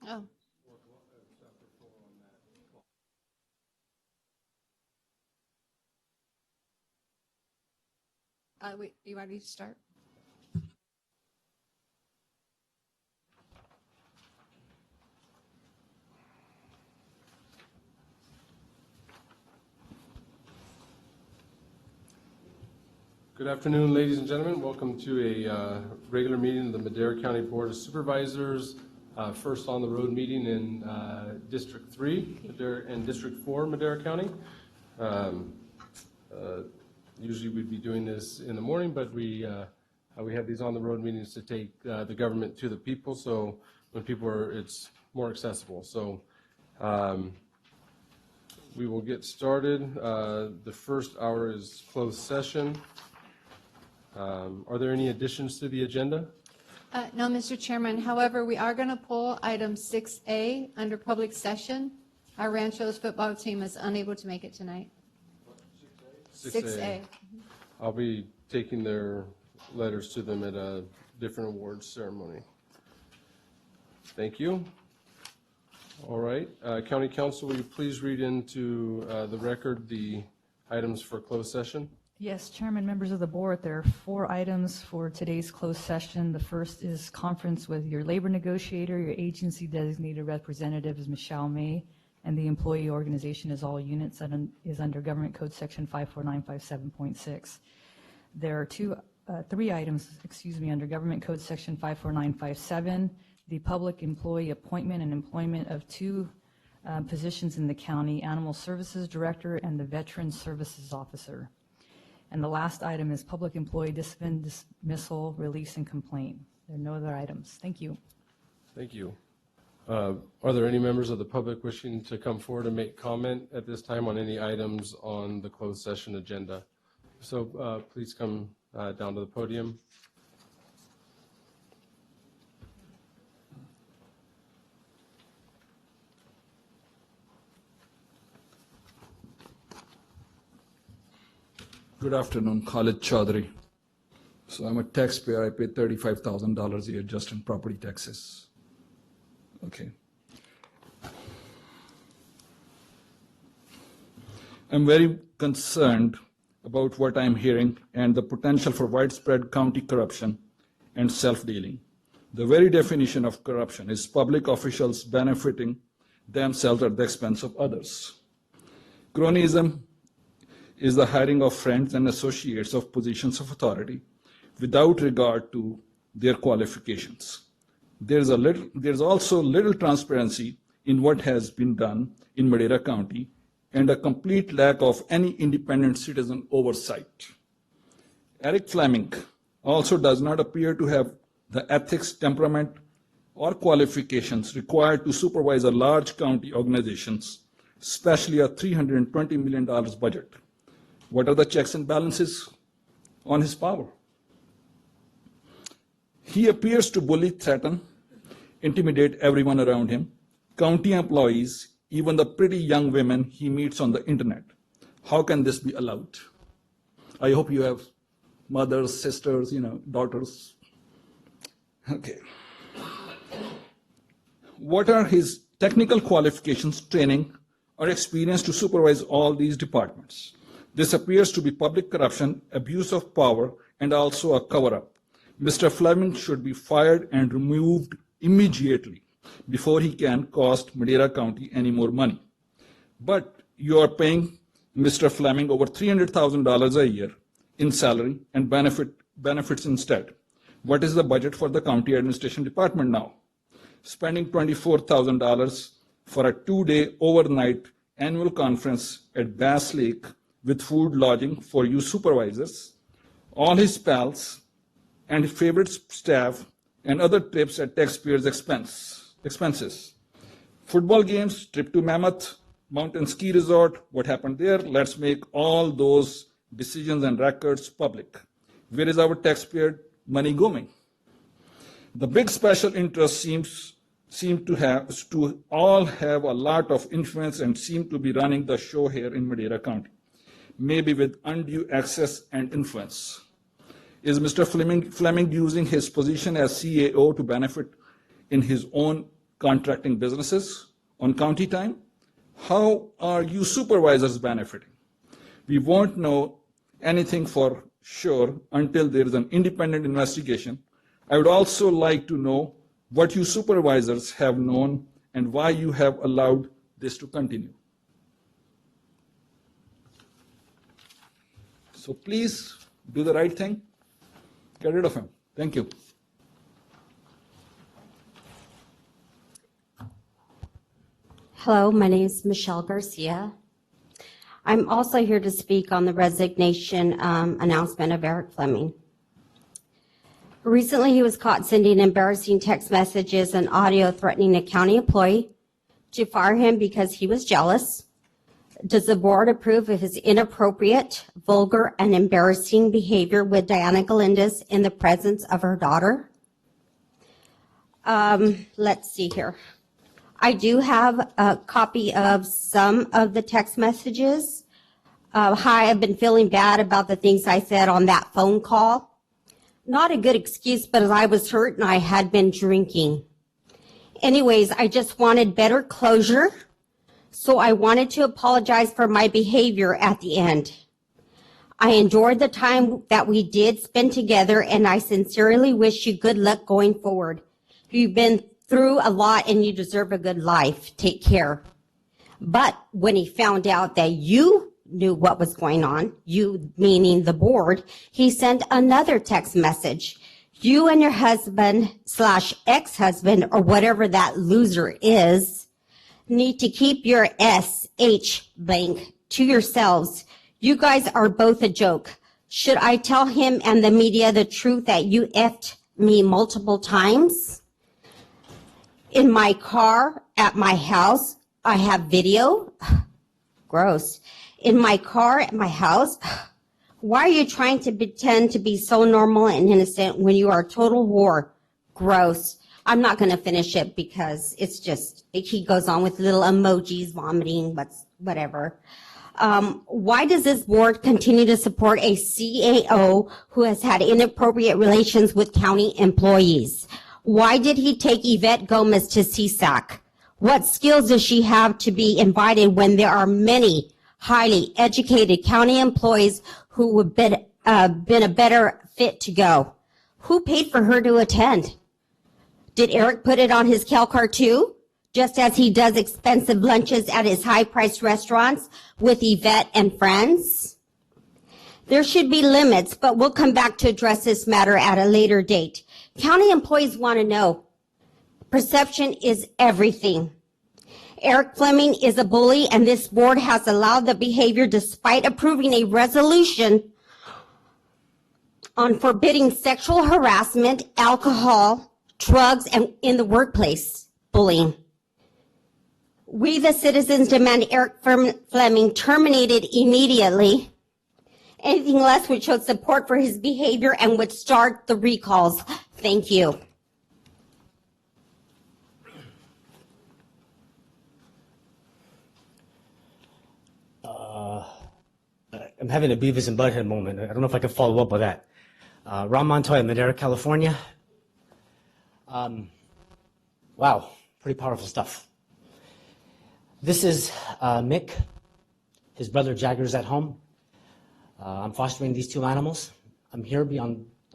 Oh. You ready to start? Good afternoon, ladies and gentlemen. Welcome to a regular meeting of the Madera County Board of Supervisors. First on the road meeting in District 3 and District 4, Madera County. Usually we'd be doing this in the morning, but we have these on the road meetings to take the government to the people. So when people are, it's more accessible. So we will get started. The first hour is closed session. Are there any additions to the agenda? No, Mr. Chairman. However, we are going to pull item 6A under public session. Our Ranchos football team is unable to make it tonight. 6A. I'll be taking their letters to them at a different awards ceremony. Thank you. All right. County Council, will you please read into the record the items for closed session? Yes, Chairman, members of the board, there are 4 items for today's closed session. The first is conference with your labor negotiator. Your agency designated representative is Michelle May, and the employee organization is all units that is under Government Code Section 54957.6. There are 3 items, under Government Code Section 54957, the public employee appointment and employment of 2 positions in the county, Animal Services Director and the Veteran Services Officer. And the last item is public employee discipline, dismissal, release, and complaint. There are no other items. Thank you. Thank you. Are there any members of the public wishing to come forward and make comment at this time on any items on the closed session agenda? So please come down to the podium. Good afternoon, Khalid Chaudhry. So I'm a taxpayer. I pay $35,000 a year just in property taxes. Okay. I'm very concerned about what I'm hearing and the potential for widespread county corruption and self-dealing. The very definition of corruption is public officials benefiting themselves at the expense of others. Cronyism is the hiring of friends and associates of positions of authority without regard to their qualifications. There's also little transparency in what has been done in Madera County and a complete lack of any independent citizen oversight. Eric Fleming also does not appear to have the ethics, temperament, or qualifications required to supervise a large county organizations, especially a $320 million budget. What are the checks and balances on his power? He appears to bully, threaten, intimidate everyone around him, county employees, even the pretty young women he meets on the internet. How can this be allowed? I hope you have mothers, sisters, daughters. Okay. What are his technical qualifications, training, or experience to supervise all these departments? This appears to be public corruption, abuse of power, and also a cover-up. Mr. Fleming should be fired and removed immediately before he can cost Madera County any more money. But you are paying Mr. Fleming over $300,000 a year in salary and benefits instead. What is the budget for the county administration department now? Spending $24,000 for a 2-day overnight annual conference at Bass Lake with food, lodging for you supervisors, all his pals, and favorite staff, and other trips at taxpayers' expenses. Football games, trip to Mammoth, Mountain Ski Resort, what happened there? Let's make all those decisions and records public. Where is our taxpayer money going? The big special interest seem to all have a lot of influence and seem to be running the show here in Madera County, maybe with undue access and influence. Is Mr. Fleming using his position as CAO to benefit in his own contracting businesses on county time? How are you supervisors benefiting? We won't know anything for sure until there is an independent investigation. I would also like to know what you supervisors have known and why you have allowed this to continue. So please do the right thing. Get rid of him. Thank you. Hello, my name is Michelle Garcia. I'm also here to speak on the resignation announcement of Eric Fleming. Recently, he was caught sending embarrassing text messages and audio threatening a county employee to fire him because he was jealous. Does the board approve of his inappropriate, vulgar, and embarrassing behavior with Diana Galindez in the presence of her daughter? Let's see here. I do have a copy of some of the text messages. Hi, I've been feeling bad about the things I said on that phone call. Not a good excuse, but I was hurt and I had been drinking. Anyways, I just wanted better closure, so I wanted to apologize for my behavior at the end. I enjoyed the time that we did spend together, and I sincerely wish you good luck going forward. You've been through a lot and you deserve a good life. Take care. But when he found out that you knew what was going on, you meaning the board, he sent another text message. You and your husband/ex-husband, or whatever that loser is, need to keep your SH bank to yourselves. You guys are both a joke. Should I tell him and the media the truth that you effed me multiple times? In my car, at my house, I have video. Gross. In my car, at my house. Why are you trying to pretend to be so normal and innocent when you are a total whore? Gross. I'm not going to finish it because it's just, he goes on with little emojis, vomiting, but whatever. Why does this board continue to support a CAO who has had inappropriate relations with county employees? Why did he take Yvette Gomez to CSAC? What skills does she have to be invited when there are many highly educated county employees who would been a better fit to go? Who paid for her to attend? Did Eric put it on his Cal card too? Just as he does expensive lunches at his high-priced restaurants with Yvette and friends? There should be limits, but we'll come back to address this matter at a later date. County employees want to know. Perception is everything. Eric Fleming is a bully, and this board has allowed the behavior despite approving a resolution on forbidding sexual harassment, alcohol, drugs, and in the workplace, bullying. We, the citizens, demand Eric Fleming terminated immediately. Anything less would show support for his behavior and would start the recalls. Thank you. I'm having a Beavis and Butthead moment. I don't know if I can follow up with that. Ron Montoya, Madera, California. Wow, pretty powerful stuff. This is Mick. His brother Jagger's at home. I'm fostering these two animals. I'm here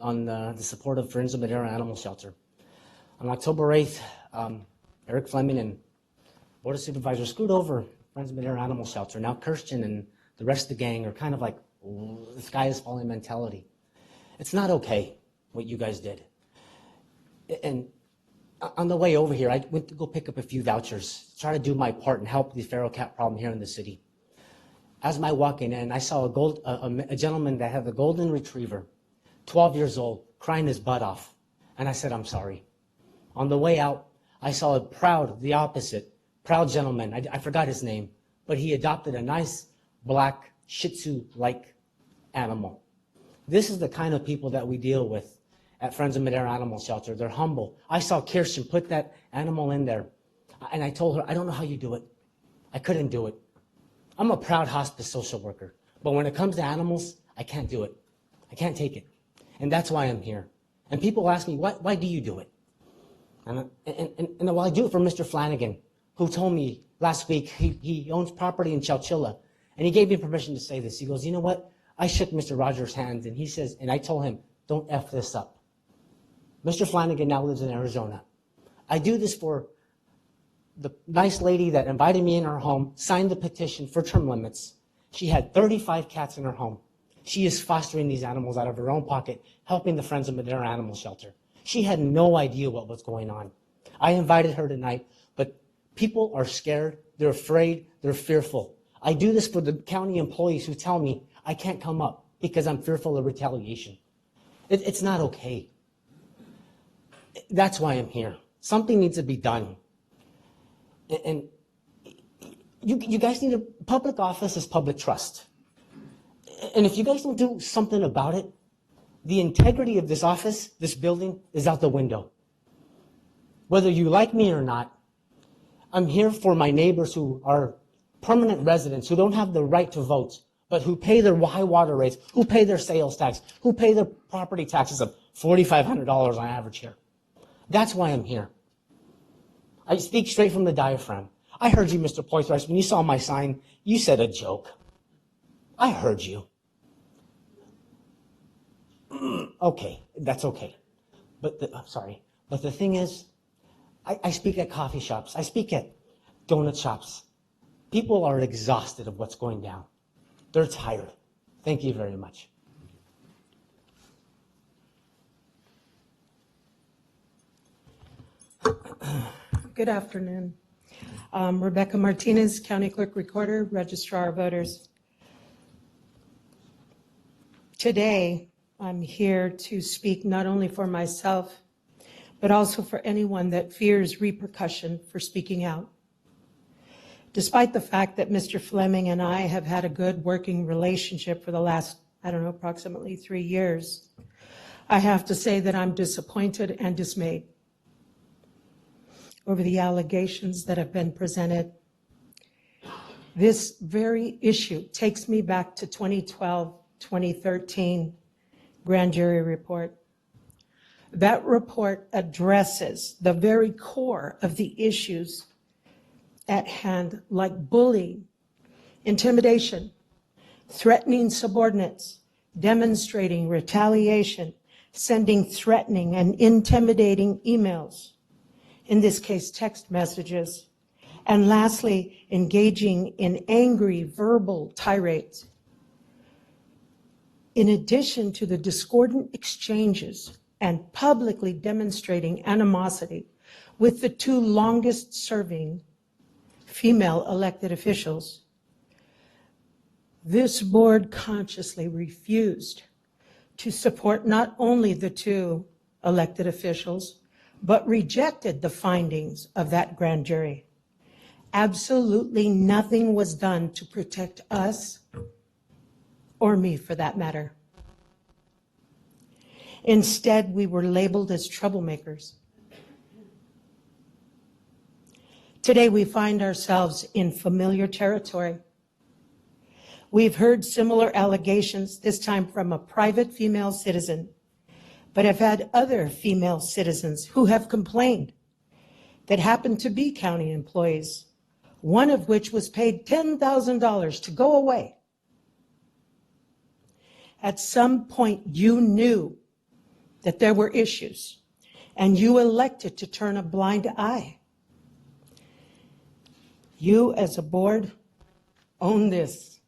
on the support of Friends of Madera Animal Shelter. On October 8th, Eric Fleming and Board of Supervisors screwed over Friends of Madera Animal Shelter. Now Kirsten and the rest of the gang are kind of like, the sky is falling mentality. It's not okay what you guys did. And on the way over here, I went to go pick up a few vouchers, try to do my part and help the feral cat problem here in the city. As I walking in, I saw a gentleman that had a golden retriever, 12 years old, crying his butt off. And I said, I'm sorry. On the way out, I saw a proud gentleman, I forgot his name, but he adopted a nice black Shih Tzu-like animal. This is the kind of people that we deal with at Friends of Madera Animal Shelter. They're humble. I saw Kirsten put that animal in there, and I told her, I don't know how you do it. I couldn't do it. I'm a proud hospice social worker, but when it comes to animals, I can't do it. I can't take it. And that's why I'm here. And people ask me, why do you do it? well, I do it for Mr. Flanagan, who told me last week he owns property in Chowchilla, and he gave me permission to say this. He goes, you know what? I shook Mr. Rogers' hand, and he says, and I told him, don't F this up. Mr. Flanagan now lives in Arizona. I do this for the nice lady that invited me in her home, signed the petition for term limits. She had 35 cats in her home. She is fostering these animals out of her own pocket, helping the Friends of Madera Animal Shelter. She had no idea what was going on. I invited her tonight, but people are scared, they're afraid, they're fearful. I do this for the county employees who tell me I can't come up because I'm fearful of retaliation. It's not okay. That's why I'm here. Something needs to be done. And you guys need public office is public trust. And if you guys don't do something about it, the integrity of this office, this building, is out the window. Whether you like me or not, I'm here for my neighbors who are permanent residents, who don't have the right to vote, but who pay their high water rates, who pay their sales tax, who pay their property taxes of $4,500 on average here. That's why I'm here. I speak straight from the diaphragm. I heard you, Mr. Poitras, when you saw my sign, you said a joke. I heard you. Okay, that's okay. But the thing is, I speak at coffee shops. I speak at donut shops. People are exhausted of what's going down. They're tired. Thank you very much. Good afternoon. Rebecca Martinez, County Clerk Recorder, Registrar of Voters. Today, I'm here to speak not only for myself, but also for anyone that fears repercussion for speaking out. Despite the fact that Mr. Fleming and I have had a good working relationship for the last, approximately 3 years, I have to say that I'm disappointed and dismayed over the allegations that have been presented. This very issue takes me back to 2012, 2013 grand jury report. That report addresses the very core of the issues at hand, like bullying, intimidation, threatening subordinates, demonstrating retaliation, sending threatening and intimidating emails, in this case, text messages, and lastly, engaging in angry verbal tirades. In addition to the discordant exchanges and publicly demonstrating animosity with the two longest serving female elected officials, this board consciously refused to support not only the two elected officials, but rejected the findings of that grand jury. Absolutely nothing was done to protect us, or me for that matter. Instead, we were labeled as troublemakers. Today, we find ourselves in familiar territory. We've heard similar allegations, this time from a private female citizen, but have had other female citizens who have complained that happen to be county employees, one of which was paid $10,000 to go away. At some point, you knew that there were issues, and you elected to turn a blind eye. You, as a board, own this.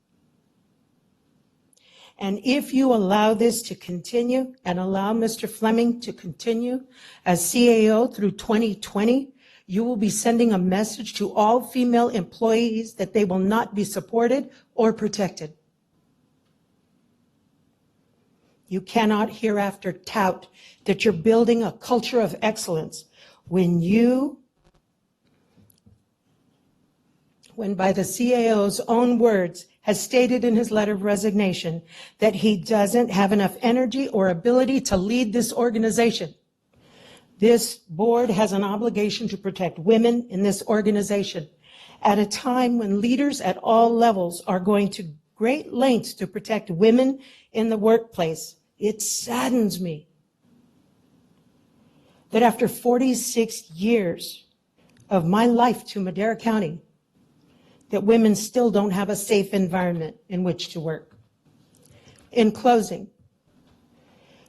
And if you allow this to continue and allow Mr. Fleming to continue as CAO through 2020, you will be sending a message to all female employees that they will not be supported or protected. You cannot hereafter tout that you're building a culture of excellence when by the CAO's own words, has stated in his letter of resignation that he doesn't have enough energy or ability to lead this organization. This board has an obligation to protect women in this organization at a time when leaders at all levels are going to great lengths to protect women in the workplace. It saddens me that after 46 years of my life to Madera County, that women still don't have a safe environment in which to work. In closing,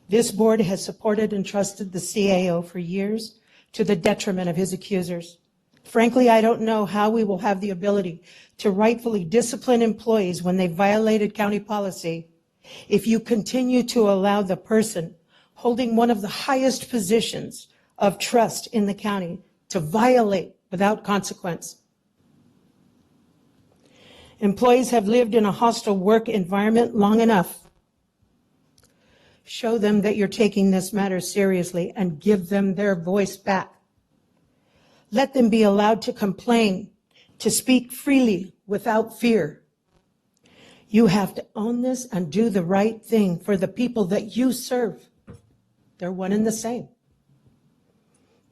this board has supported and trusted the CAO for years to the detriment of his accusers. Frankly, I don't know how we will have the ability to rightfully discipline employees when they violated county policy if you continue to allow the person holding one of the highest positions of trust in the county to violate without consequence. Employees have lived in a hostile work environment long enough. Show them that you're taking this matter seriously and give them their voice back. Let them be allowed to complain, to speak freely without fear. You have to own this and do the right thing for the people that you serve. They're one and the same.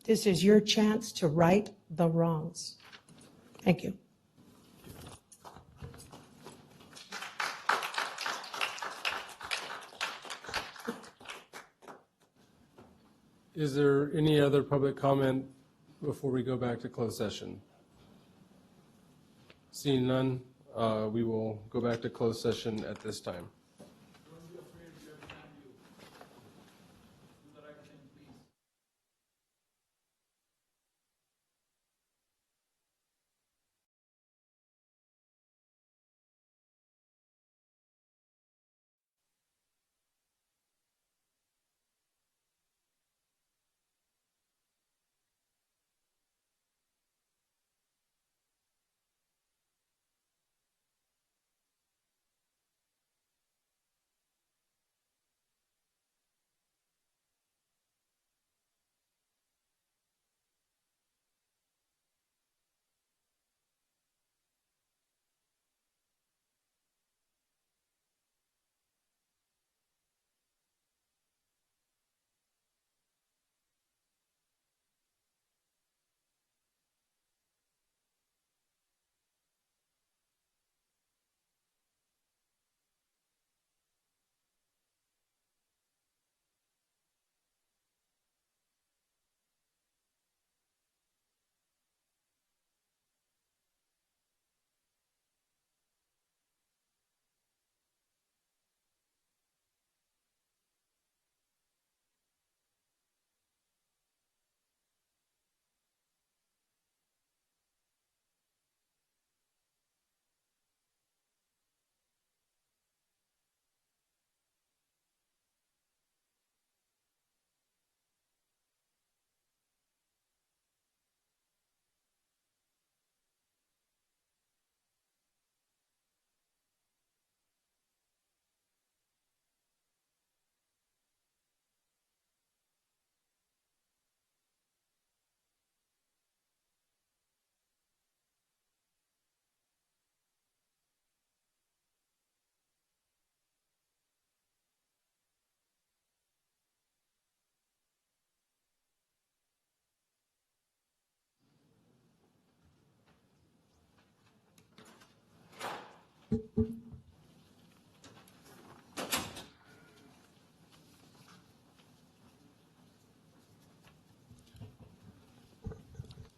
This is your chance to right the wrongs. Thank you. Is there any other public comment before we go back to closed session? Seeing none, we will go back to closed session at this time.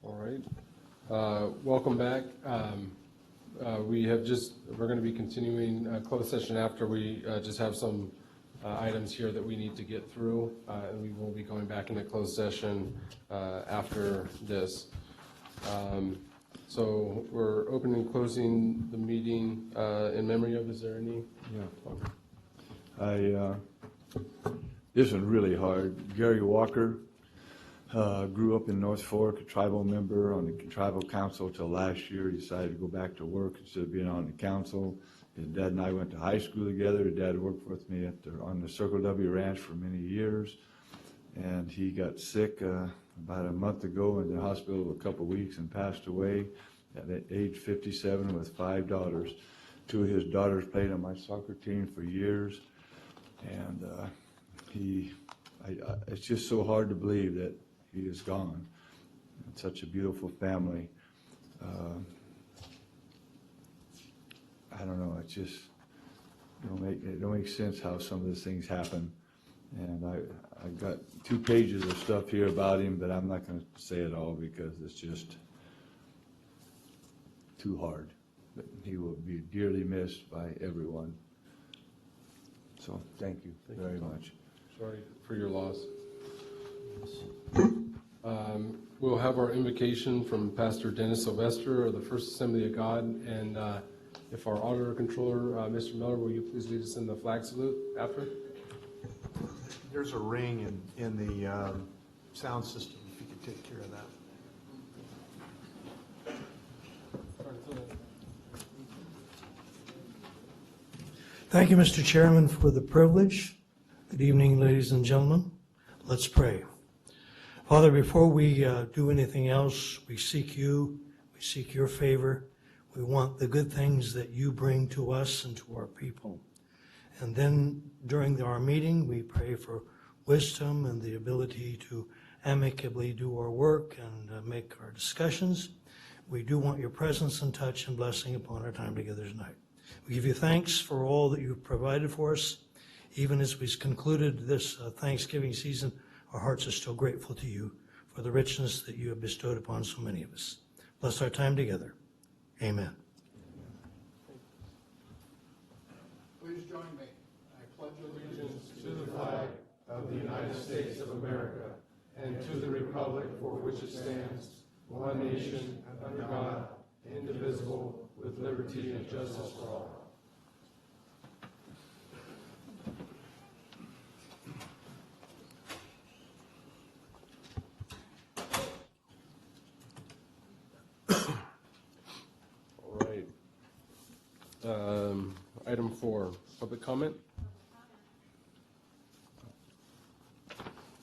All right. Welcome back. We're going to be continuing closed session after we just have some items here that we need to get through, and we will be going back into closed session after this. So we're opening and closing the meeting in memory of, is there any? Yeah. This is really hard. Gary Walker grew up in North Fork, a tribal member on the tribal council till last year. He decided to go back to work instead of being on the council. His dad and I went to high school together. His dad worked with me on the Circle W Ranch for many years. And he got sick about a month ago, in the hospital a couple of weeks, and passed away at age 57 with 5 daughters. 2 of his daughters played on my soccer team for years. And it's just so hard to believe that he is gone. It's such a beautiful family. I don't know, it don't make sense how some of these things happen. And I got 2 pages of stuff here about him, but I'm not gonna say it all because it's just too hard. But he will be dearly missed by everyone. So, thank you very much. Sorry for your loss. We'll have our invocation from Pastor Dennis Sylvester of the First Assembly of God, and if our auditor controller, Mr. Miller, will you please lead us in the flag salute after? There's a ring in the sound system, if you could take care of that. Thank you, Mr. Chairman, for the privilege. Good evening, ladies and gentlemen. Let's pray. Father, before we do anything else, we seek you, we seek your favor. We want the good things that you bring to us and to our people. And then during our meeting, we pray for wisdom and the ability to amicably do our work and make our discussions. We do want your presence and touch and blessing upon our time together tonight. We give you thanks for all that you've provided for us. Even as we've concluded this Thanksgiving season, our hearts are still grateful to you for the richness that you have bestowed upon so many of us. Bless our time together. Amen. Please join me. I pledge allegiance to the flag of the United States of America and to the republic for which it stands, one nation, under God, indivisible, with liberty and justice for all. All right. Item 4, public comment.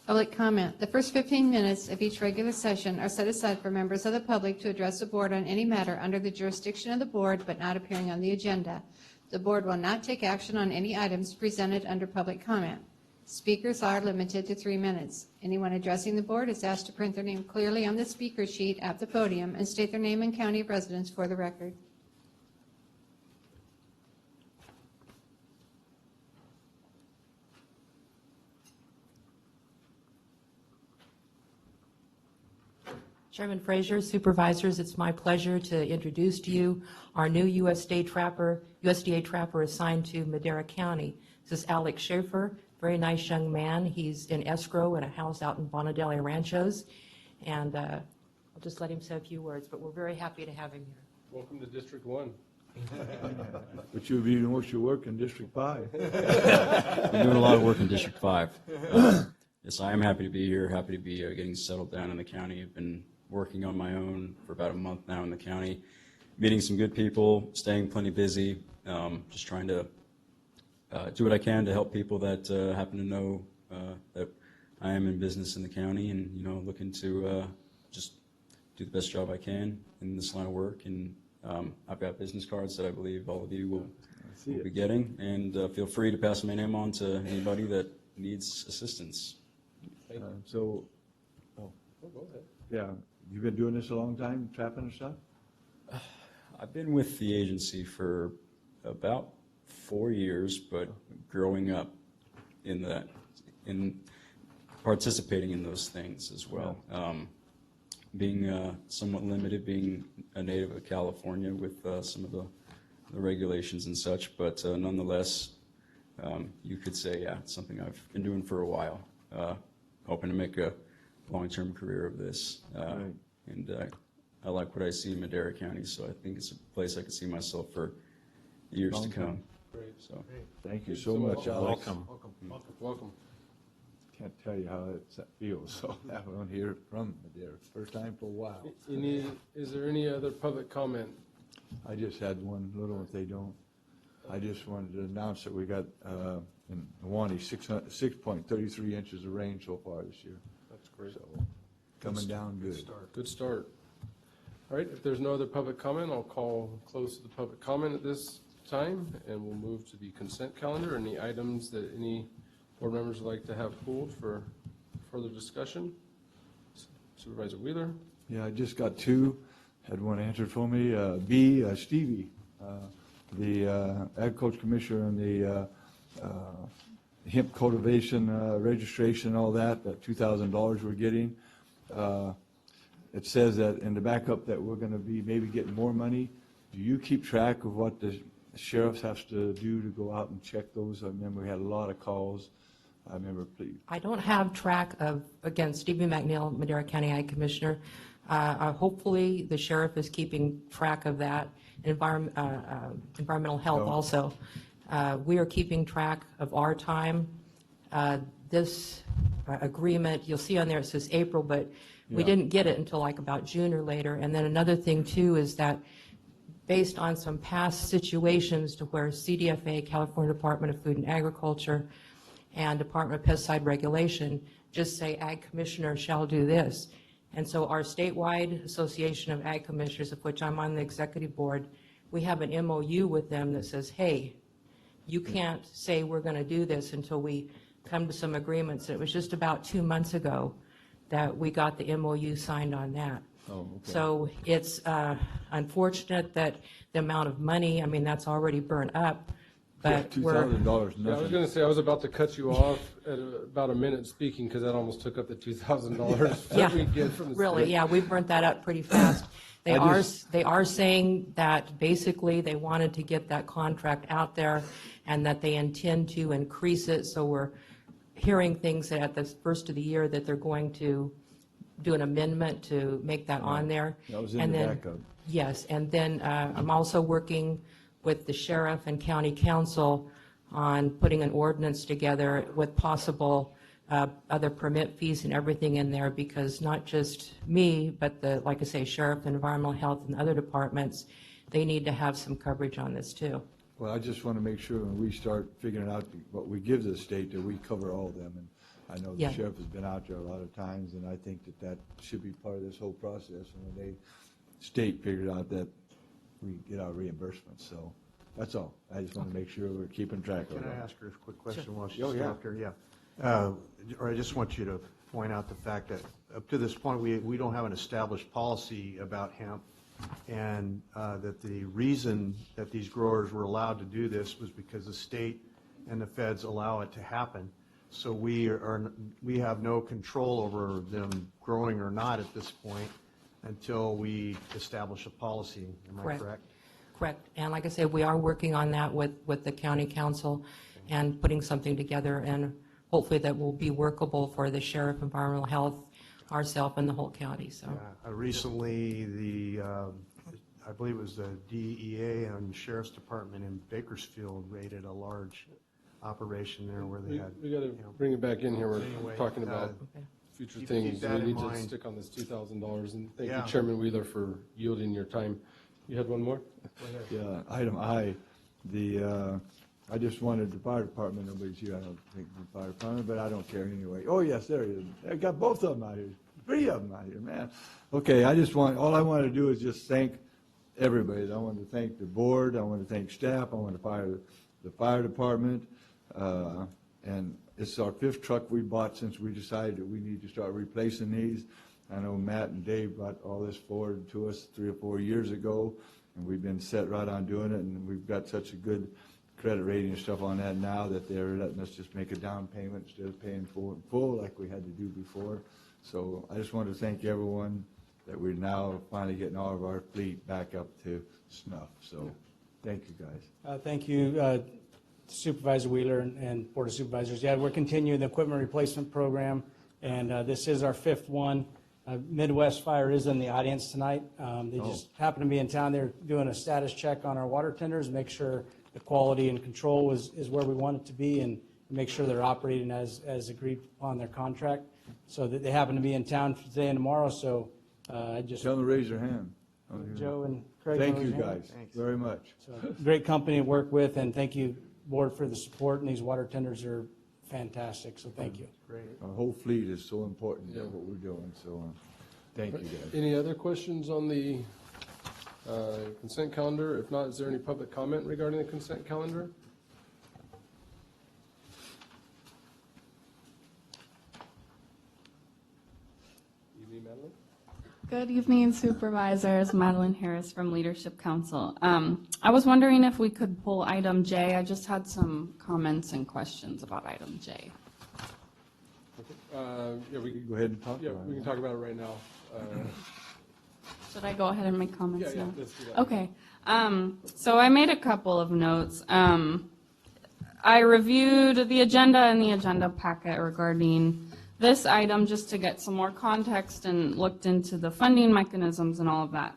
Public comment. The first 15 minutes of each regular session are set aside for members of the public to address the board on any matter under the jurisdiction of the board but not appearing on the agenda. The board will not take action on any items presented under public comment. Speakers are limited to 3 minutes. Anyone addressing the board is asked to print their name clearly on the speaker sheet at the podium and state their name and county of residence for the record. Chairman Frazier, supervisors, it's my pleasure to introduce to you our new USDA trapper assigned to Madera County. This is Alex Schaefer, very nice young man. He's in escrow in a house out in Bonadelle Ranchos, and I'll just let him say a few words, but we're very happy to have him here. Welcome to District 1. But you'll be doing most of your work in District 5. Been doing a lot of work in District 5. Yes, I am happy to be here, happy to be getting settled down in the county. I've been working on my own for about a month now in the county, meeting some good people, staying plenty busy, just trying to do what I can to help people that happen to know that I am in business in the county, and looking to just do the best job I can in this line of work. And I've got business cards that I believe all of you will be getting, and feel free to pass my name on to anybody that needs assistance. So, Go ahead. yeah, you've been doing this a long time, trapping and stuff? I've been with the agency for about 4 years, but growing up in participating in those things as well. Being somewhat limited, being a native of California with some of the regulations and such, but nonetheless, you could say, yeah, it's something I've been doing for a while. Hoping to make a long-term career of this. Right. And I like what I see in Madera County, so I think it's a place I could see myself for years Long to come. time. Great. So, Thank you so much, Alex. Welcome. Can't tell you how that feels, so that one here from Madera, first time for a while. Is there any other public comment? I just had one little, if they don't. I just wanted to announce that we got in Nuwaunie 6.33 inches of rain so far this year. That's great. So coming down good. Good start. All right, if there's no other public comment, I'll call close to the public comment at this time, and we'll move to the consent calendar. Any items that any board members would like to have pulled for further discussion? Supervisor Wheeler? Yeah, I just got 2. Had one answered for me. Stevie, the agriculture commissioner and the hemp cultivation registration, all that $2,000 we're getting. It says that in the backup that we're going to be maybe getting more money. Do you keep track of what the sheriffs have to do to go out and check those? I remember we had a lot of calls. I remember, please. I don't have track of, again, Stevie McNeil, Madera County Ag Commissioner. Hopefully, the sheriff is keeping track of that. Environmental health also. We are keeping track of our time. This agreement, you'll see on there it says April, but we didn't get it until like about June or later. And then another thing too is that based on some past situations to where CDFA, California Department of Food and Agriculture, and Department of Pesticide Regulation just say Ag Commissioner shall do this. And so our statewide Association of Ag Commissioners, of which I'm on the executive board, we have an MOU with them that says, hey, you can't say we're going to do this until we come to some agreements. And it was just about 2 months ago that we got the MOU signed on that. Oh, okay. So it's unfortunate that the amount of money, I mean, that's already burned up, but we're, $2,000, Yeah, I was nothing. going to say, I was about to cut you off at about a minute speaking because that almost took up the $2,000 that we get from the really, state. yeah, we burnt that up pretty fast. They are saying that basically they wanted to get that contract out there and that they intend to increase it. So we're hearing things that at the first of the year that they're going to do an amendment to make that on there. That was in And the then- backup. Yes, and then I'm also working with the sheriff and county council on putting an ordinance together with possible other permit fees and everything in there, because not just me, but the, like I say, sheriff, environmental health, and other departments, they need to have some coverage on this too. Well, I just want to make sure when we start figuring out what we give the state, that we cover all of them. And I know the Yeah. sheriff has been out there a lot of times, and I think that that should be part of this whole process. And when they, state figured out that we get our reimbursements, so that's all. I just want to make sure we're keeping track of it. Can I ask her a quick question while she's Oh, yeah. stopped here? Yeah. Or I just want you to point out the fact that up to this point, we don't have an established policy about hemp, and that the reason that these growers were allowed to do this was because the state and the feds allow it to happen. So we have no control over them growing or not at this point until we establish a policy. Am I correct? Correct. And like I said, we are working on that with the county council and putting something together, and hopefully that will be workable for the sheriff, environmental health, ourselves, and the whole county, so. Recently, I believe it was the DEA and Sheriff's Department in Bakersfield raided a large operation there where they had. We got to you know, bring it back in here. We're Anyway, talking about future keep things. that We in need to mind. stick on this $2,000. And thank you, Yeah. Chairman Wheeler, for yielding your time. You had one more? Yeah, item I, I just wanted the fire department, nobody's here, I don't think the fire department, but I don't care anyway. Oh, yes, there he is. I got both of them out here, 3 of them out here, man. Okay, all I want to do is just thank everybody. I want to thank the board, I want to thank staff, I want to fire the fire department. And it's our 5th truck we bought since we decided that we need to start replacing these. I know Matt and Dave brought all this forward to us 3 or 4 years ago, and we've been set right on doing it, and we've got such a good credit rating and stuff on that now that they're letting us just make a down payment instead of paying for it in full like we had to do before. So I just want to thank everyone that we're now finally getting all of our fleet back up to snuff. So thank you, guys. Thank you, Supervisor Wheeler and Board of Supervisors. Yeah, we're continuing the equipment replacement program, and this is our 5th one. Midwest Fire is in the audience tonight. They just happen to be in town. They're doing a status check on our water tenders, make sure the quality and control is where we want it to be, and make sure they're operating as agreed upon their contract. So that they happen to be in town for today and tomorrow, so I just, Tell them to raise their hand. Joe and Craig. Thank raise you, your hand. guys, very much. So, great company to work with, and thank you, Board, for the support, and these water tenders are fantastic, so thank you. Great. Our whole fleet is so important to what we're doing, so thank you, guys. Any other questions on the consent calendar? If not, is there any public comment regarding the consent calendar? Evening, Madeline? Good evening, supervisors. Madeline Harris from Leadership Council. I was wondering if we could pull item J. I just had some comments and questions about item J. Yeah, we can Go ahead and talk Yeah, about we it. can talk about it right now. Should I go ahead and make comments Yeah, now? let's do that. Okay. So I made a couple of notes. I reviewed the agenda and the agenda packet regarding this item just to get some more context and looked into the funding mechanisms and all of that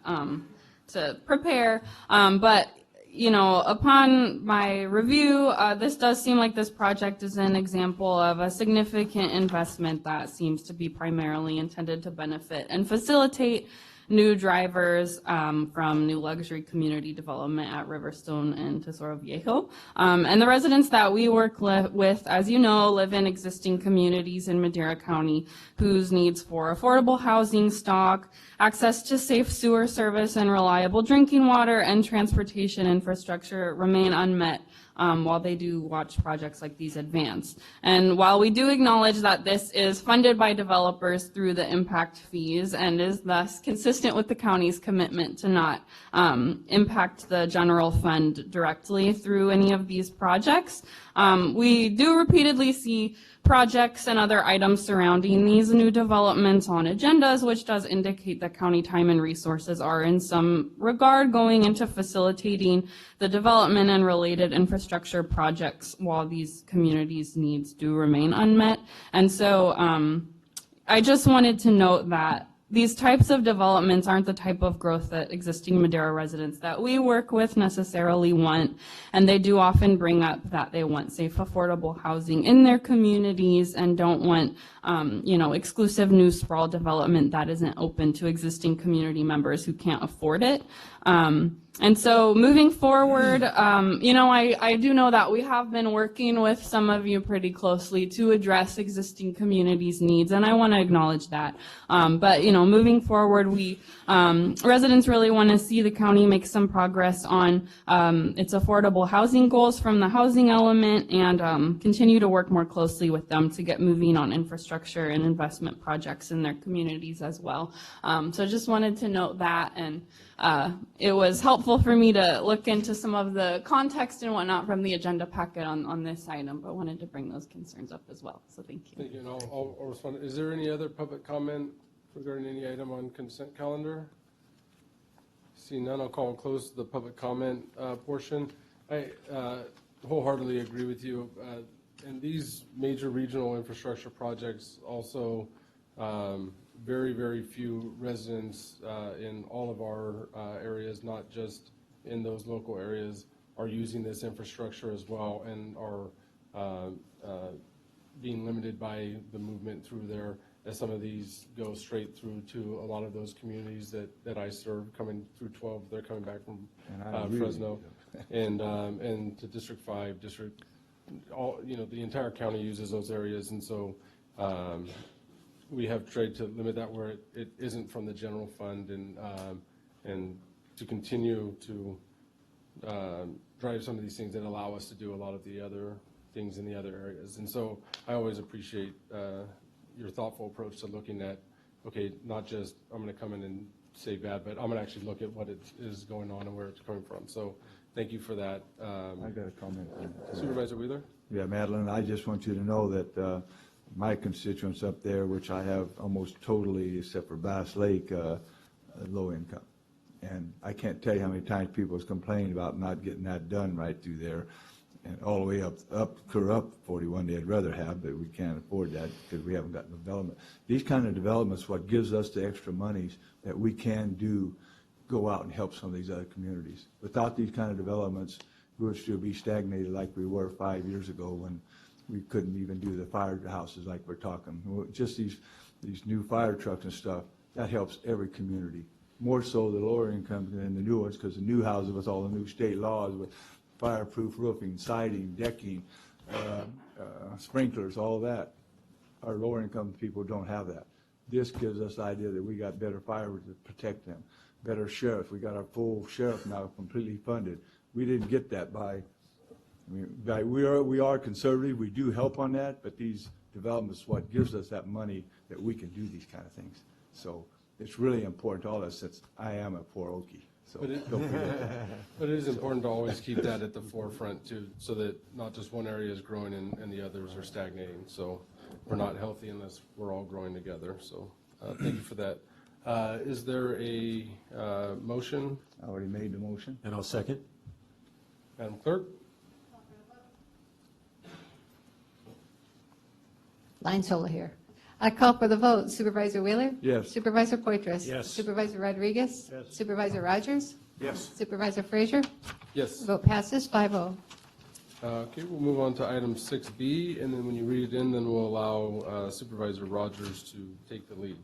to prepare. But, you know, upon my review, this does seem like this project is an example of a significant investment that seems to be primarily intended to benefit and facilitate new drivers from new luxury community development at Riverstone and Tesoro Viejo. And the residents that we work with, as you know, live in existing communities in Madera County whose needs for affordable housing stock, access to safe sewer service and reliable drinking water, and transportation infrastructure remain unmet while they do watch projects like these advance. And while we do acknowledge that this is funded by developers through the impact fees and is thus consistent with the county's commitment to not impact the general fund directly through any of these projects, we do repeatedly see projects and other items surrounding these new developments on agendas, which does indicate that county time and resources are in some regard going into facilitating the development and related infrastructure projects while these communities' needs do remain unmet. And so I just wanted to note that these types of developments aren't the type of growth that existing Madera residents that we work with necessarily want, and they do often bring up that they want safe, affordable housing in their communities and don't want, you know, exclusive new sprawl development that isn't open to existing community members who can't afford it. And so moving forward, you know, I do know that we have been working with some of you pretty closely to address existing communities' needs, and I want to acknowledge that. But, you know, moving forward, we residents really want to see the county make some progress on its affordable housing goals from the housing element and continue to work more closely with them to get moving on infrastructure and investment projects in their communities as well. So just wanted to note that, and it was helpful for me to look into some of the context and whatnot from the agenda packet on this item, but wanted to bring those concerns up as well. So thank you. Thank you, and I'll respond. Is there any other public comment regarding any item on consent calendar? Seeing none, I'll call and close the public comment portion. I wholeheartedly agree with you. And these major regional infrastructure projects also very, very few residents in all of our areas, not just in those local areas, are using this infrastructure as well and are being limited by the movement through there, as some of these go straight through to a lot of those communities that I serve, coming through 12, they're coming back from Fresno, and to District 5, you know, the entire county uses those areas, and so we have tried to limit that where it isn't from the general fund, and to continue to drive some of these things that allow us to do a lot of the other things in the other areas. And so I always appreciate your thoughtful approach to looking at, okay, not just I'm going to come in and say bad, but I'm going to actually look at what it is going on and where it's coming from. So thank you for that. I got a comment. Supervisor Wheeler? Yeah, Madeline, I just want you to know that my constituents up there, which I have almost totally, except for Bass Lake, low income. And I can't tell you how many times people have complained about not getting that done right through there. And all the way up 41 they'd rather have, but we can't afford that because we haven't gotten development. These kind of developments, what gives us the extra monies that we can do, go out and help some of these other communities. Without these kind of developments, we would still be stagnated like we were 5 years ago when we couldn't even do the firehouses like we're talking. Just these new fire trucks and stuff, that helps every community. More so the lower income than the new ones, because the new houses with all the new state laws with fireproof roofing, siding, decking, sprinklers, all that. Our lower income people don't have that. This gives us the idea that we got better fire to protect them, better sheriff. We got our full sheriff now completely funded. We didn't get that we are conservative. We do help on that, but these developments, what gives us that money that we can do these kind of things. So it's really important to all of us since I am a poor Okie. So But it- don't forget that. But it is important to always keep that at the forefront too, so that not just one area is growing and the others are stagnating. So we're not healthy unless we're all growing together. So thank you for that. Is there a motion? I already made the motion. And I'll second. Madam Clerk? Line solo here. I call for the vote. Supervisor Wheeler? Yes. Supervisor Poitras? Yes. Supervisor Rodriguez? Yes. Supervisor Rogers? Yes. Supervisor Frazier? Yes. Vote passes 5-0. Okay, we'll move on to item 6B, and then when you read it in, then we'll allow Supervisor Rogers to take the lead.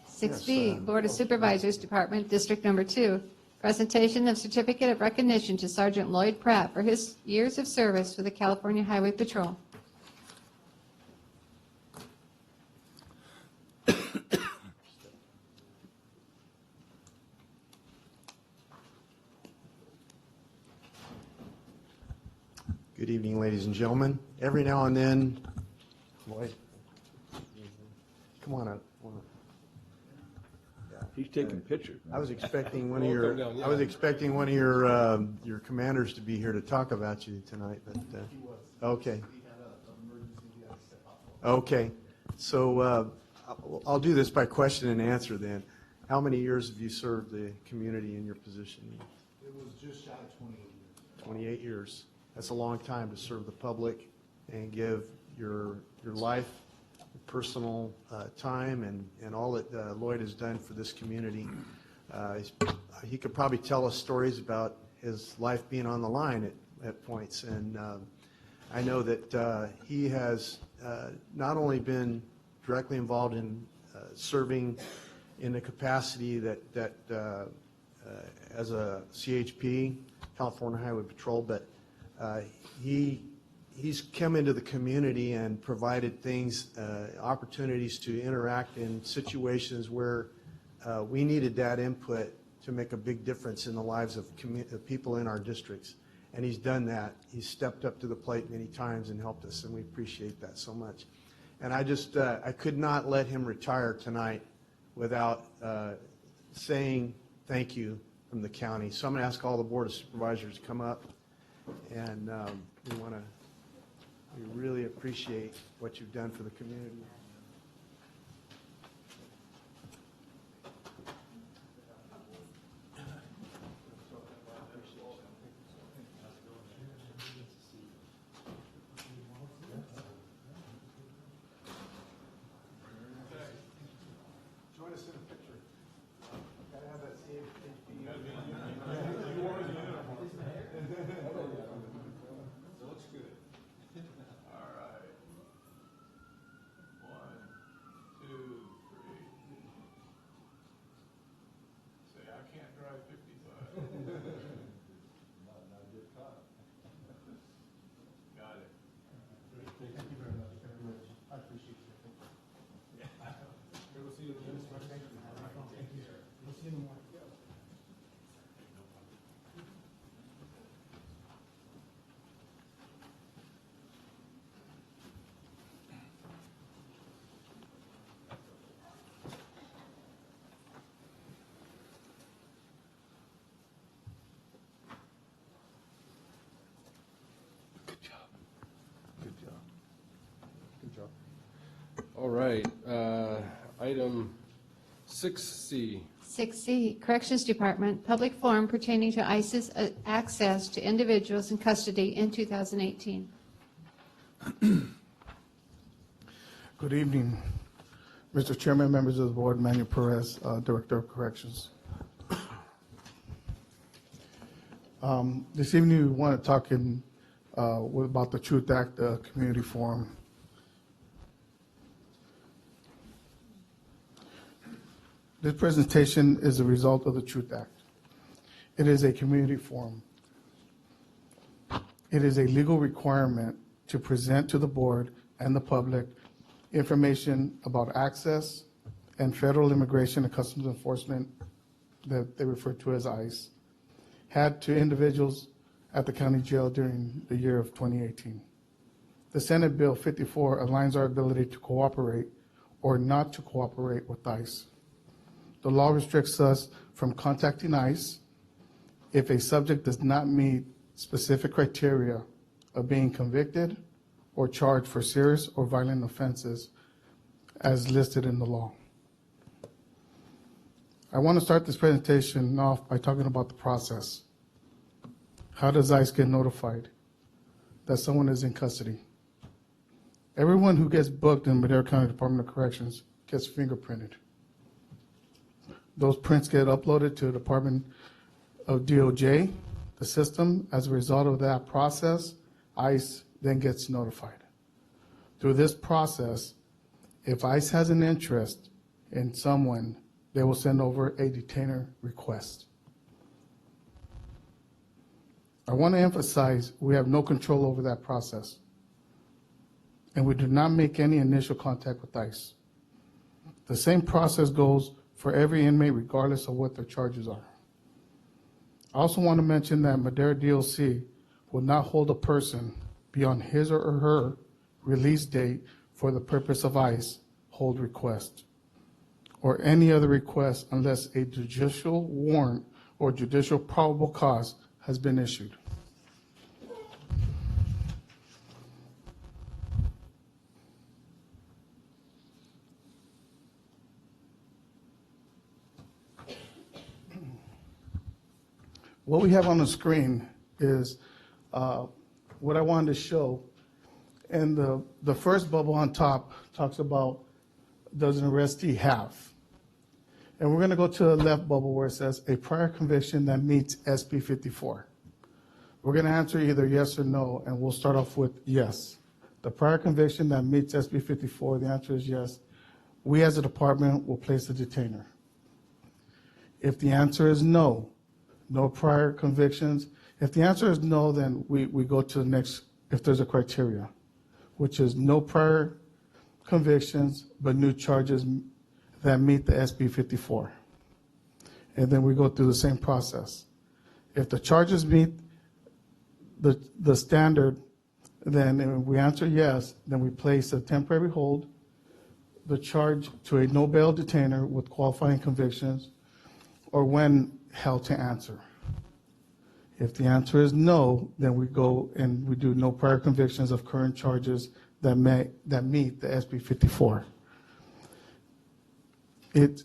6B, Board of Supervisors, Department, District Number 2. Presentation of Certificate of Recognition to Sergeant Lloyd Pratt for his years of service with the California Highway Patrol. Good evening, ladies and gentlemen. Every now and then, Lloyd, come on up. He's taking pictures. I was expecting one of We'll your, come down, yeah. I was expecting one of your commanders to be here to talk about you tonight, but, okay. Okay, so I'll do this by question and answer then. How many years have you served the community in your position? It was just shy of 28 years. 28 years. That's a long time to serve the public and give your life, personal time, and all that Lloyd has done for this community. He could probably tell us stories about his life being on the line at points, and I know that he has not only been directly involved in serving in the capacity that as a CHP, California Highway Patrol, but he's come into the community and provided things, opportunities to interact in situations where we needed that input to make a big difference in the lives of people in our districts. And he's done that. He's stepped up to the plate many times and helped us, and we appreciate that so much. And I could not let him retire tonight without saying thank you from the county. So I'm going to ask all the Board of Supervisors to come up, and we really appreciate what you've done for the community. Join us in a picture. Gotta have that looks good. All right. 1, 2, 3. Say, I can't drive 55. Not good cop. Got it. Thank you very much. I appreciate it. We'll see you in the next one. Thank you. We'll see you in the morning. Good job. Good job. Good job. All right, item 6C. 6C, Corrections Department, public forum pertaining to ICE's access to individuals in custody in 2018. Good evening, Mr. Chairman, members of the board, Manuel Perez, Director of Corrections. This evening, we want to talk about the Truth Act Community Forum. This presentation is a result of the Truth Act. It is a community forum. It is a legal requirement to present to the board and the public information about access and federal immigration and customs enforcement, that they refer to as ICE, had to individuals at the county jail during the year of 2018. The Senate Bill 54 aligns our ability to cooperate or not to cooperate with ICE. The law restricts us from contacting ICE if a subject does not meet specific criteria of being convicted or charged for serious or violent offenses as listed in the law. I want to start this presentation off by talking about the process. How does ICE get notified that someone is in custody? Everyone who gets booked in Madera County Department of Corrections gets fingerprinted. Those prints get uploaded to the Department of DOJ, the system. As a result of that process, ICE then gets notified. Through this process, if ICE has an interest in someone, they will send over a detainer request. I want to emphasize we have no control over that process, and we do not make any initial contact with ICE. The same process goes for every inmate regardless of what their charges are. I also want to mention that Madera DOC will not hold a person beyond his or her release date for the purpose of ICE hold request or any other request unless a judicial warrant or judicial probable cause has been issued. What we have on the screen is what I wanted to show. And the first bubble on top talks about, does an arrestee have? And we're going to go to the left bubble where it says a prior conviction that meets SB 54. We're going to answer either yes or no, and we'll start off with yes. The prior conviction that meets SB 54, the answer is yes. We as a department will place a detainer. If the answer is no, no prior convictions. If the answer is no, then we go to the next, if there's a criteria, which is no prior convictions, but new charges that meet the SB 54. And then we go through the same process. If the charges meet the standard, then if we answer yes, then we place a temporary hold, the charge to a no bail detainer with qualifying convictions, or when held to answer. If the answer is no, then we go and we do no prior convictions of current charges that meet the SB 54. It's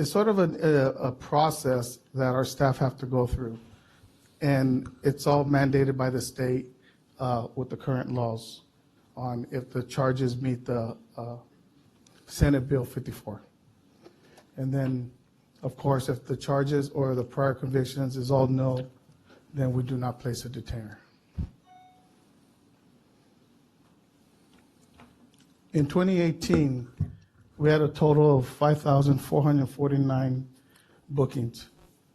sort of a process that our staff have to go through, and it's all mandated by the state with the current laws on if the charges meet the Senate Bill 54. And then, of course, if the charges or the prior convictions is all no, then we do not place a detainer. In 2018, we had a total of 5,449 bookings.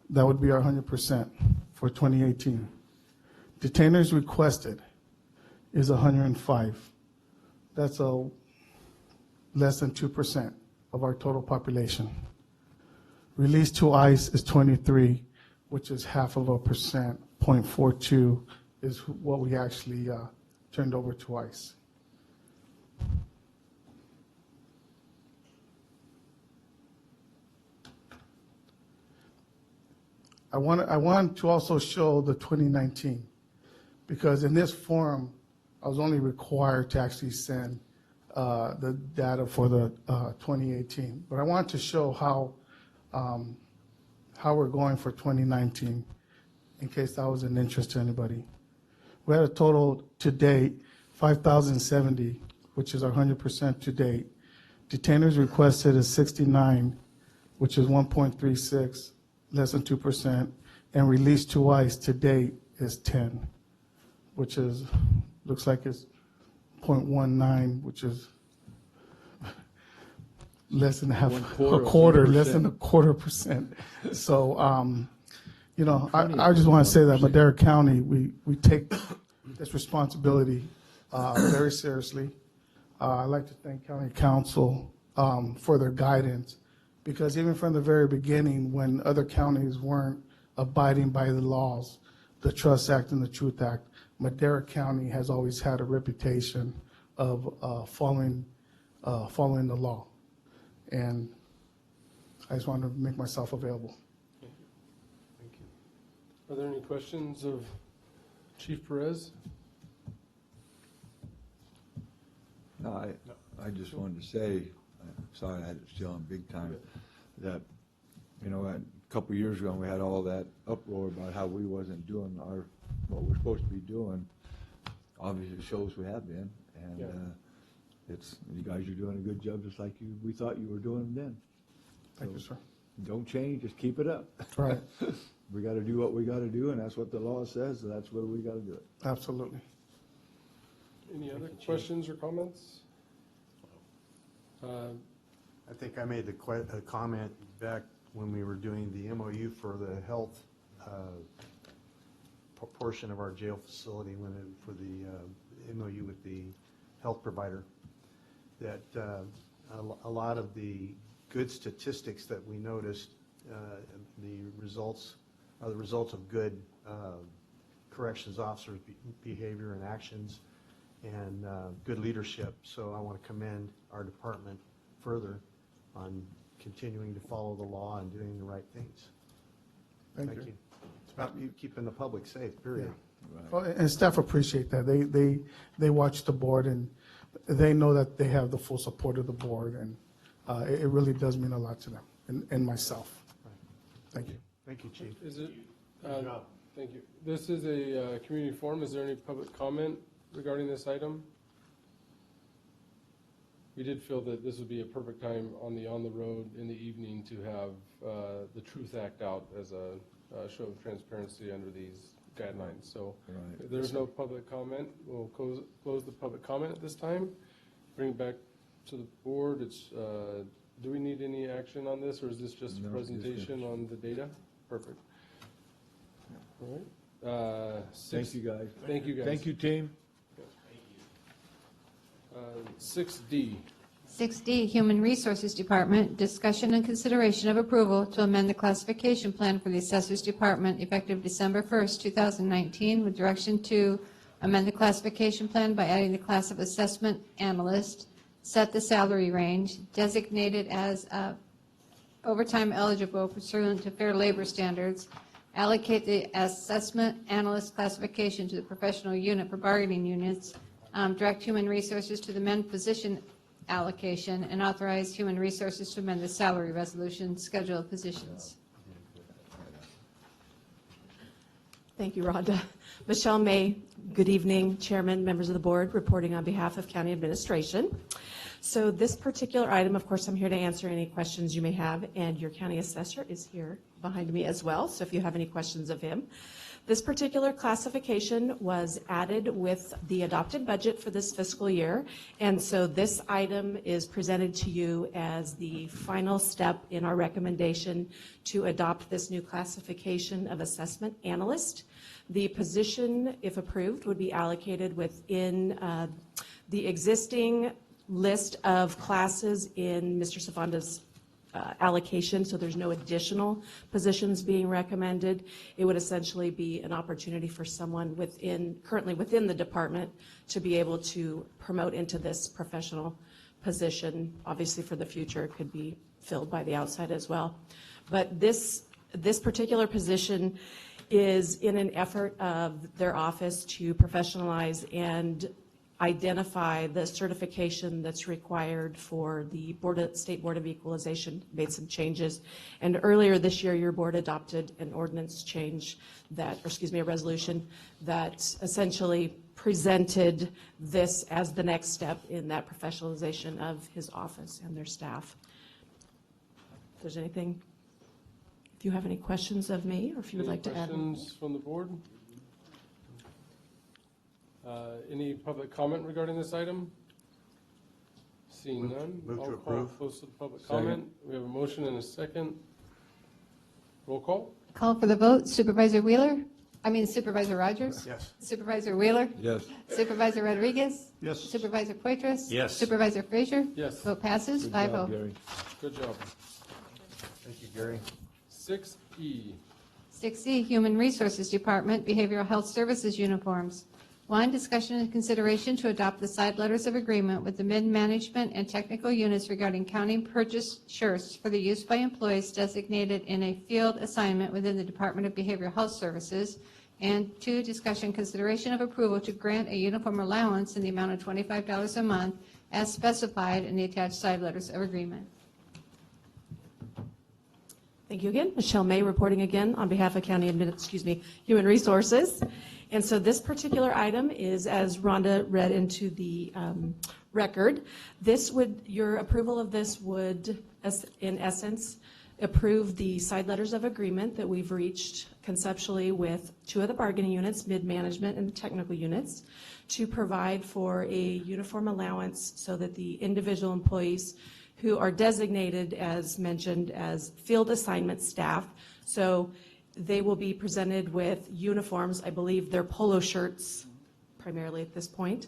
That would be our 100% for 2018. Detainers requested is 105. That's less than 2% of our total population. Released to ICE is 23, which is 0.5%. 0.42 is what we actually turned over to ICE. I want to also show the 2019, because in this form, I was only required to actually send the data for the 2018. But I want to show how we're going for 2019, in case that was an interest to anybody. We had a total to date, 5,070, which is our 100% to date. Detainers requested is 69, which is 1.36, less than 2%, and released to ICE to date is 10, which is, looks like it's 0.19, which is less than half, a quarter, less than a 1/4%. So, you know, I just want to say that Madera County, we take this responsibility very seriously. I'd like to thank County Council for their guidance, because even from the very beginning, when other counties weren't abiding by the laws, the Trust Act and the Truth Act, Madera County has always had a reputation of following the law. And I just wanted to make myself available. Thank you. Are there any questions of Chief Perez? No, I just wanted to say, sorry I had to steal him big time, that, you know, a couple of years ago, we had all that uproar about how we wasn't doing what we're supposed to be doing. Obviously, it shows we have been, and you guys are doing a good job, just like we thought you were doing then. Thank you, sir. Don't change, just keep it up. Right. We got to do what we got to do, and that's what the law says, so that's where we got to do it. Absolutely. Any other questions or comments? I think I made a comment back when we were doing the MOU for the health portion of our jail facility, for the MOU with the health provider, that a lot of the good statistics that we noticed, the results are the results of good corrections officers' behavior and actions, and good leadership. So I want to commend our department further on continuing to follow the law and doing the right things. Thank you. It's about you keeping the public safe, period. Well, and staff appreciate that. They watch the board, and they know that they have the full support of the board, and it really does mean a lot to them and myself. Thank you. Thank you, Chief. Is it? Thank you. This is a community forum. Is there any public comment regarding this item? We did feel that this would be a perfect time on the road in the evening to have the Truth Act out as a show of transparency under these guidelines. So if there's no public comment, we'll close the public comment at this time. Bring it back to the board. Do we need any action on this, or is this just a presentation on the data? Perfect. All right. Thank you, guys. Thank you, guys. Thank you, team. 6D. 6D, Human Resources Department, discussion and consideration of approval to amend the classification plan for the Assessors Department effective December 1st, 2019, with direction to amend the classification plan by adding the class of assessment analyst, set the salary range, designated as overtime eligible pursuant to fair labor standards, allocate the assessment analyst classification to the professional unit for bargaining units, direct human resources to the amend position allocation, and authorize human resources to amend the salary resolution, schedule of positions. Thank you, Rhonda. Michelle May, good evening, Chairman, members of the board, reporting on behalf of County Administration. So this particular item, of course, I'm here to answer any questions you may have, and your county assessor is here behind me as well, so if you have any questions of him. This particular classification was added with the adopted budget for this fiscal year, and so this item is presented to you as the final step in our recommendation to adopt this new classification of assessment analyst. The position, if approved, would be allocated within the existing list of classes in Mr. Savanda's allocation, so there's no additional positions being recommended. It would essentially be an opportunity for someone currently within the department to be able to promote into this professional position. Obviously, for the future, it could be filled by the outside as well. But this particular position is in an effort of their office to professionalize and identify the certification that's required for the State Board of Equalization, made some changes. And earlier this year, your board adopted an ordinance change a resolution that essentially presented this as the next step in that professionalization of his office and their staff. If there's anything, if you have any questions of me, or if you would like to add. Any questions from the board? Any public comment regarding this item? Seeing none. Move to I'll approve. close to the public comment. We have a motion and a second. Roll call. Call for the vote. Supervisor Rogers? Yes. Supervisor Wheeler? Yes. Supervisor Rodriguez? Yes. Supervisor Poitras? Yes. Supervisor Frazier? Yes. Vote passes, Good 5-0. job, Gary. Good job. Thank you, Gary. 6E. 6C, Human Resources Department, Behavioral Health Services Uniforms. 1, discussion and consideration to adopt the side letters of agreement with the mid-management and technical units regarding county purchased shirts for the use by employees designated in a field assignment within the Department of Behavioral Health Services. And 2, discussion consideration of approval to grant a uniform allowance in the amount of $25 a month as specified in the attached side letters of agreement. Thank you again. Michelle May reporting again on behalf of Human Resources. And so this particular item is, as Rhonda read into the record, your approval of this would, in essence, approve the side letters of agreement that we've reached conceptually with 2 of the bargaining units, mid-management and the technical units, to provide for a uniform allowance so that the individual employees who are designated, as mentioned, as field assignment staff, so they will be presented with uniforms. I believe they're polo shirts primarily at this point,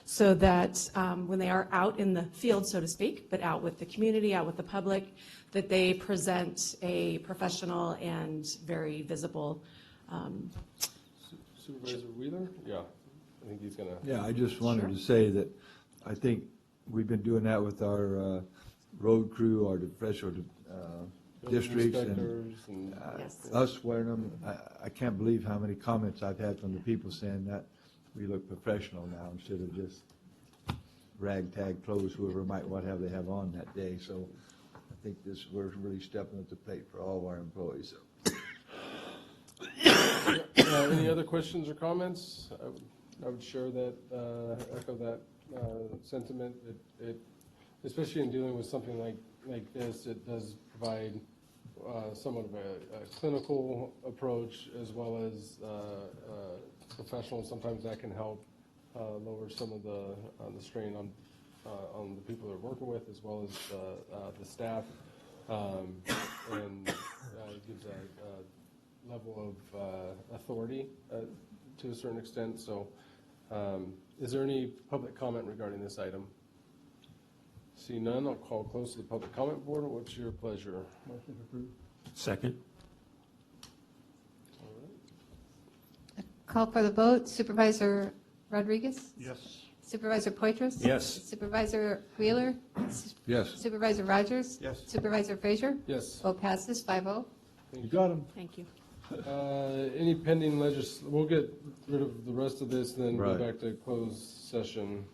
so that when they are out in the field, so to speak, but out with the community, out with the public, that they present a professional and very visible. Supervisor Wheeler? Yeah, I think he's going to. Yeah, I just wanted to say that I think we've been doing that with our road crew, our professional districts, and us wearing them. I can't believe how many comments I've had from the people saying that we look professional now instead of just ragtag clothes, whoever might what have they have on that day. So I think we're really stepping up the plate for all of our employees. Any other questions or comments? I would share that, echo that sentiment. Especially in dealing with something like this, it does provide somewhat of a clinical approach as well as professional. Sometimes that can help lower some of the strain on the people they're working with as well as the staff, and it gives a level of authority to a certain extent. So is there any public comment regarding this item? See none, I'll call close to the public comment board. What's your pleasure? Motion approved. Second. Call for the vote. Supervisor Rodriguez? Yes. Supervisor Poitras? Yes. Supervisor Wheeler? Yes. Supervisor Rogers? Yes. Supervisor Frazier? Yes. Vote passes 5-0. You got them. Thank you. Any pending we'll get rid of the rest of this, then go Right. back to closed session.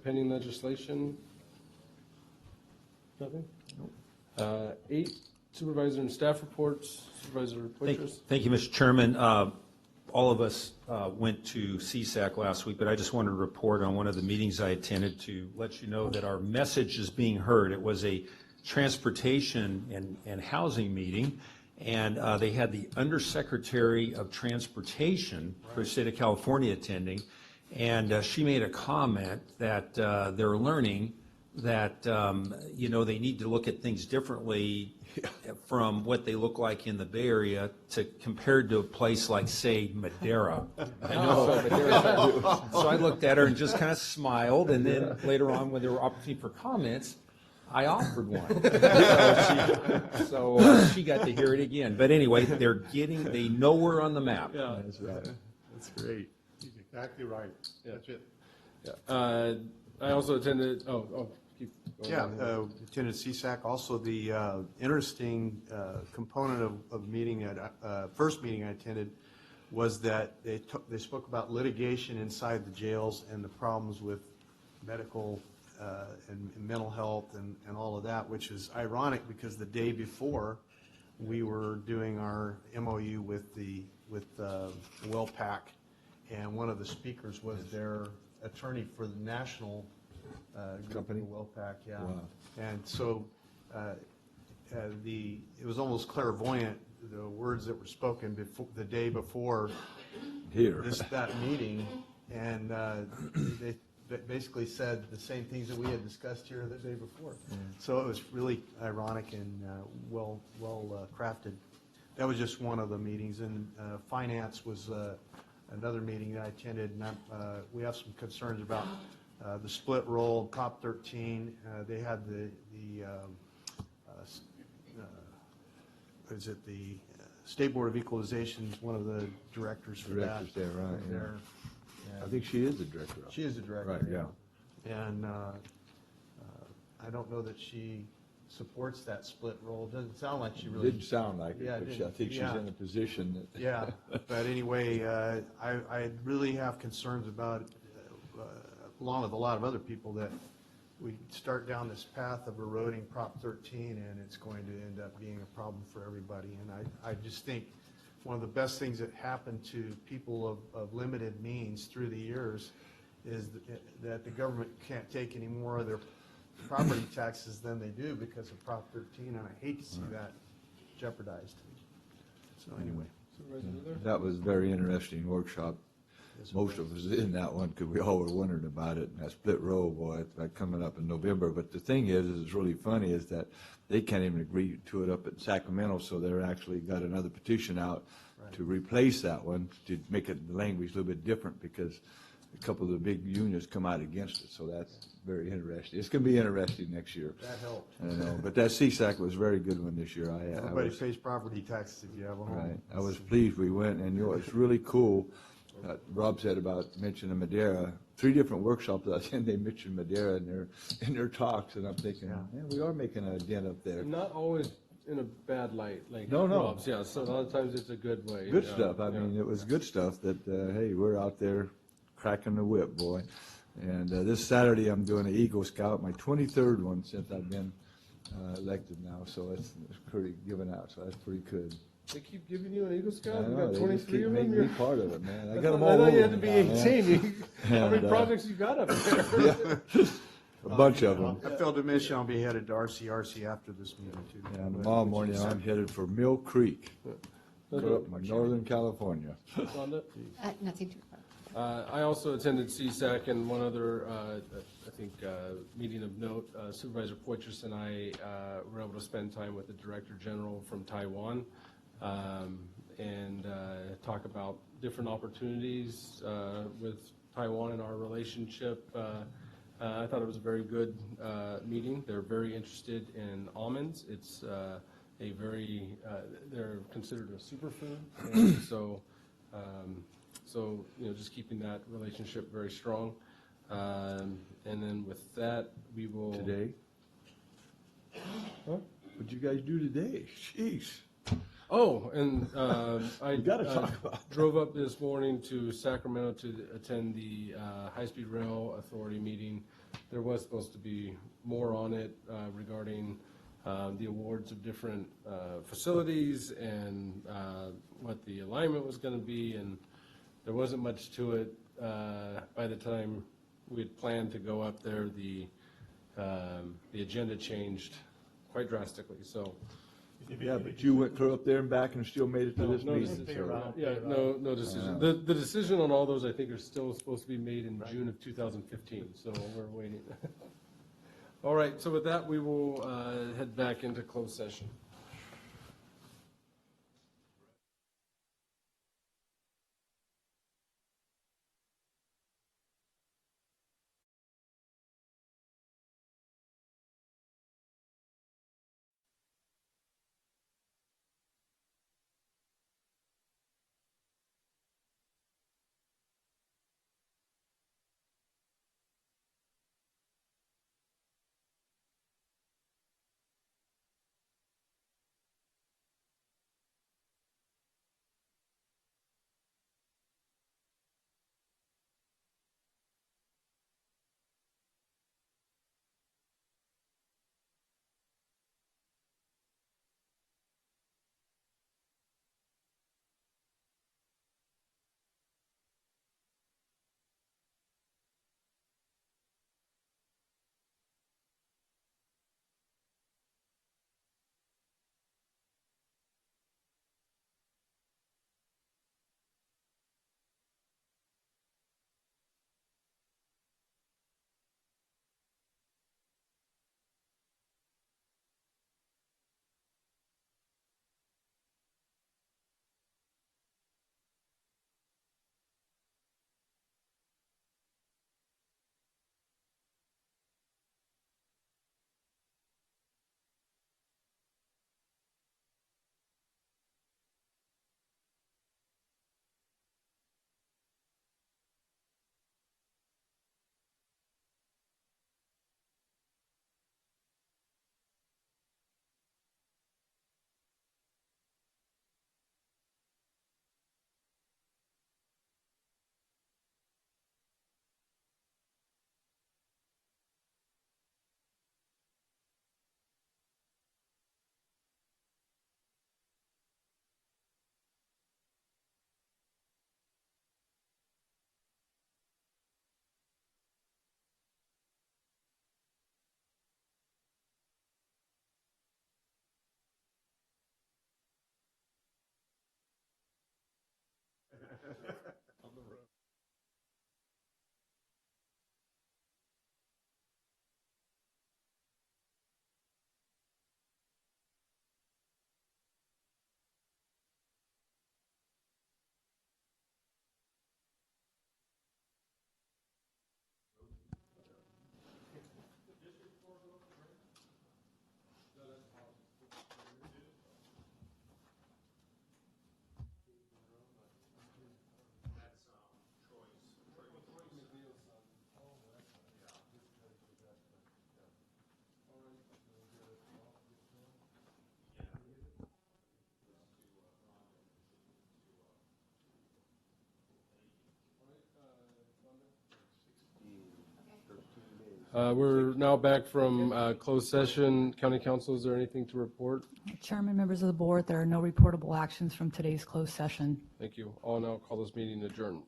Pending legislation? Nothing? 8, supervisor and staff reports. Supervisor Poitras? Thank you, Mr. Chairman. All of us went to CSAC last week, but I just wanted to report on one of the meetings I attended to let you know that our message is being heard. It was a transportation and housing meeting, and they had the Undersecretary of Transportation for the state of California attending, and she made a comment that they're learning that, they need to look at things differently from what they look like in the Bay Area compared to a place like, say, Madera. I know. So I looked at her and just kind of smiled, and then later on, when there were opportunity for comments, I offered one. So she got to hear it again. But anyway, they know we're on the map. Yeah, That's right. That's great. He's exactly right. That's it. Yeah. I also attended, keep going. Yeah, attended CSAC. Also, the interesting component of meeting first meeting I attended was that they spoke about litigation inside the jails and the problems with medical and mental health and all of that, which is ironic because the day before we were doing our MOU with WellPAC, and one of the speakers was their attorney for the national company, WellPAC, yeah. Wow. And so it was almost clairvoyant, the words that were spoken the day before Here. that meeting, and they basically said the same things that we had discussed here the day before. So it was really ironic and well crafted. That was just one of the meetings, and finance was another meeting that I attended, and we have some concerns about the split roll, Prop 13. They had the State Board of Equalization is one of the directors for that. Directors there, right, yeah. There. I think she is the director. She is the director. Right, yeah. And I don't know that she supports that split role. Doesn't sound like she really. Didn't sound like it, Yeah, but didn't- I think she's yeah. in a position that. Yeah, but anyway, I really have concerns about, along with a lot of other people, that we start down this path of eroding Prop 13, and it's going to end up being a problem for everybody. And I just think one of the best things that happened to people of limited means through the years is that the government can't take any more of their property taxes than they do because of Prop 13, and I hate to see that jeopardized. So anyway. That was a very interesting workshop. Most of us in that one, because we all were wondering about it, and that split row, boy, it's coming up in November. But the thing is it's really funny, is that they can't even agree to it up at Sacramento, so they're actually got another petition out to replace that one, to make it, the language a little bit different, because a couple of the big unions come out against it, so that's very interesting. It's going to be interesting next year. That helped. I know, but that CSAC was a very good one this year. Everybody pays property taxes if you have a home. Right. I was pleased we went, and it's really cool. Rob said about mentioning Madeira. 3 different workshops I attended, they mentioned Madeira in their talks, and I'm thinking, man, we are making a dent up there. Not always in a bad light, like No. Rob's, yeah, so a lot of times it's a good way. Good yeah, stuff. I yeah. mean, it was good stuff that, hey, we're out there cracking the whip, boy. And this Saturday, I'm doing an Eagle Scout, my 23rd one since I've been elected now, so it's pretty given out, so that's pretty good. They keep giving you an Eagle I Scout? You know, got they 23 just keep of them? making me You're- part of it, man. I I got them thought- all I thought you over had to be now, man. 18. How many And, projects you got up there? A bunch of them. I failed to mention I'll be headed to RCRC after this meeting too. And tomorrow morning, I'm headed for Mill Creek, up in Northern California. Rhonda? Nothing to report. I also attended CSAC, and one other, I think, meeting of note, Supervisor Poitras and I were able to spend time with the Director General from Taiwan and talk about different opportunities with Taiwan and our relationship. I thought it was a very good meeting. They're very interested in almonds. It's a very, they're considered a superfood, and so, just keeping that relationship very strong. And then with that, we will. Today? Huh? What'd you guys do today? Jeez. Oh, and I gotta talk about drove up this morning to Sacramento to attend the High-Speed Rail Authority meeting. There was supposed to be more on it regarding the awards of different facilities and what the alignment was going to be, and there wasn't much to it. By the time we had planned to go up there, the agenda changed quite drastically, so. Yeah, but you went clear up there and back and still made it to this No meeting. decision. so- Yeah, no decision. The decision on all those, I think, are still supposed to be made in June of 2015, so we're waiting. All right, so with that, we will head back into closed session. We're now back from closed session. County Council, is there anything to report? Chairman, members of the board, there are no reportable actions from today's closed session. Thank you. I'll now call this meeting adjourned.